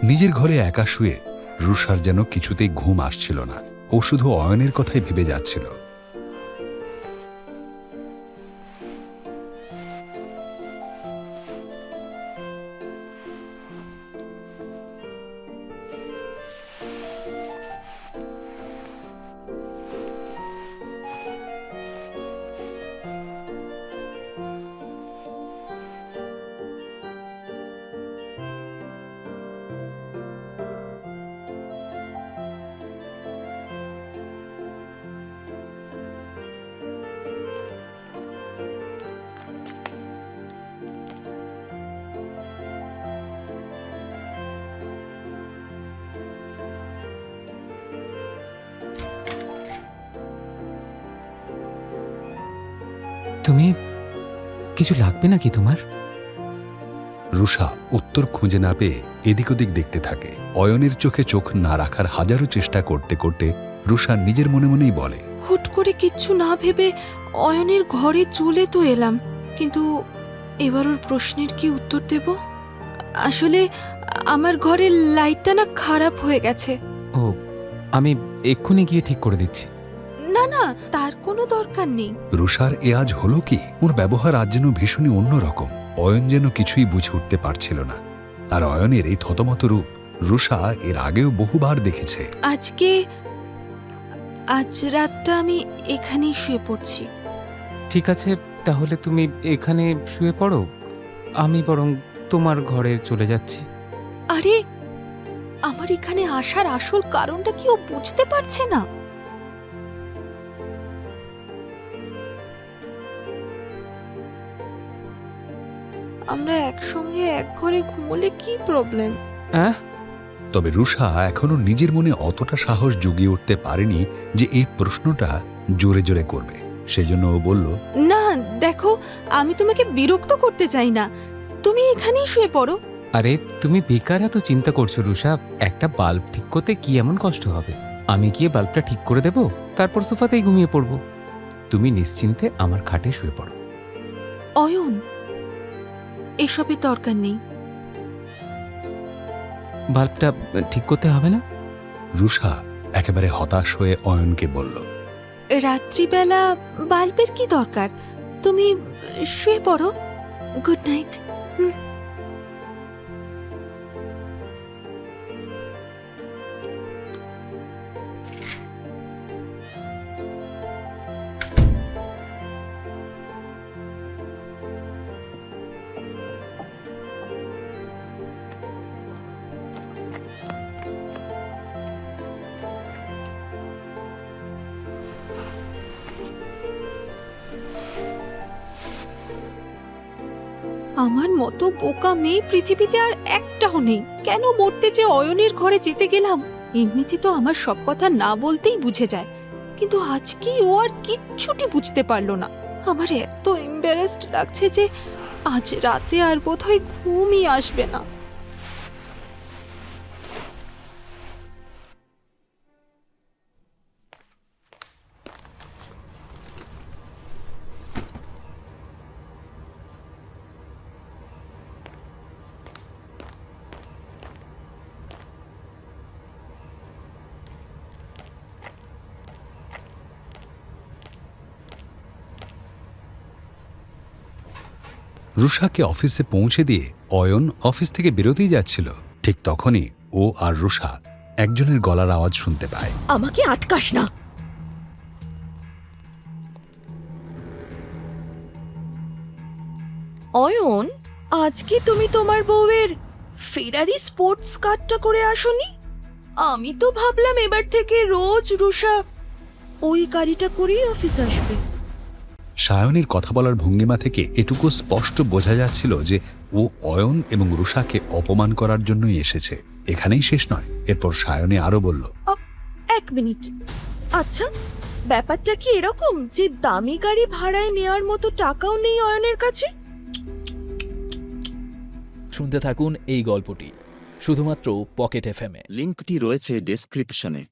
নিজের ঘরে একা শুয়ে রুষার যেন কিছুতেই ঘুম আসছিল না। ও শুধু অয়নের কথাই ভেবে যাচ্ছিল। তুমি কিছু লাগবে নাকি তোমার? রুষা উত্তর খুঁজে না পেয়ে এদিক ওদিক দেখতে থাকে। অয়নের চোখে চোখ না রাখার হাজারো চেষ্টা করতে করতে রুষা নিজের মনে মনেই বলে, হুট করে কিচ্ছু না ভেবে অয়নের ঘরে চলে তো এলাম, কিন্তু এবার ওর প্রশ্নের কি উত্তর দেব? আসলে আমার ঘরের লাইটটা না খারাপ হয়ে গেছে। ও, আমি এক্ষুনি গিয়ে ঠিক করে দিচ্ছি। না না, তার কোনো দরকার নেই। রুষার এ আজ হলো কি? ওর ব্যবহার আজ যেন ভীষণই অন্যরকম। অয়ন যেন কিছুই বুঝে উঠতে পারছিল না। আর অয়নের এই থতমত রূপ রুষা এর আগেও বহুবার দেখেছে। আজ রাতটা আমি এখানেই শুয়ে পড়ছি। ঠিক আছে, তাহলে তুমি এখানে শুয়ে পড়ো, আমি বরং তোমার ঘরে চলে যাচ্ছি। আরে, আমার এখানে আসার আসল কারণটা কি ও বুঝতে পারছে না? আমরা একসঙ্গে এক ঘরে ঘুমোলে কি প্রবলেম? হ্যাঁ, তবে রুষা এখনো নিজের মনে অতটা সাহস জুগিয়ে উঠতে পারেনি যে এই প্রশ্নটা জোরে জোরে করবে। সেজন্য ও বলল, না দেখো, আমি তোমাকে বিরক্ত করতে চাই না, তুমি এখানেই শুয়ে পড়ো। আরে তুমি বেকার এত চিন্তা করছো রুষা। একটা বাল্ব ঠিক করতে কি এমন কষ্ট হবে? আমি গিয়ে বাল্বটা ঠিক করে দেব, তারপর সোফাতেই ঘুমিয়ে পড়বো। তুমি নিশ্চিন্তে আমার খাটে শুয়ে পড়ো। অয়ন, এসবের দরকার নেই। বাল্বটা ঠিক করতে হবে না? রুষা একেবারে হতাশ হয়ে অয়নকে বলল, রাত্রিবেলা বাল্বের কি দরকার? তুমি শুয়ে পড়ো। Good night. আমার মতো বোকা মেয়ে পৃথিবীতে আর একটাও নেই। কেন মরতে যে অয়নের ঘরে যেতে গেলাম? এমনিতে তো আমার সব কথা না বলতেই বুঝে যায়, কিন্তু আজকে ও আর কিচ্ছুটি বুঝতে পারলো না। আমার এত এম্বারেসড লাগছে যে আজ রাতে আর বোধহয় ঘুমই আসবে না। রুষাকে অফিসে পৌঁছে দিয়ে অয়ন অফিস থেকে বেরোতেই যাচ্ছিল। ঠিক তখনই ও আর রুষা একজনের গলার আওয়াজ শুনতে পায়। আমাকে আটকাস না। অয়ন, আজকে তুমি তোমার বউয়ের ফেরারি স্পোর্টস কারটা করে আসোনি? আমি তো ভাবলাম এবার থেকে রোজ রুষা ওই গাড়িটা করেই অফিস আসবে। সায়নের কথা বলার ভঙ্গিমা থেকে এটুকু স্পষ্ট বোঝা যাচ্ছিল যে ও অয়ন এবং রুষাকে অপমান করার জন্যই এসেছে। এখানেই শেষ নয়। এরপর সায়নে আরো বলল, এক মিনিট, আচ্ছা ব্যাপারটা কি এরকম যে দামি গাড়ি ভাড়ায় নেওয়ার মতো টাকাও নেই অয়নের কাছে? শুনতে থাকুন এই গল্পটি শুধুমাত্র পকেট এফএম এ। লিঙ্কটি রয়েছে ডেসক্রিপশনে।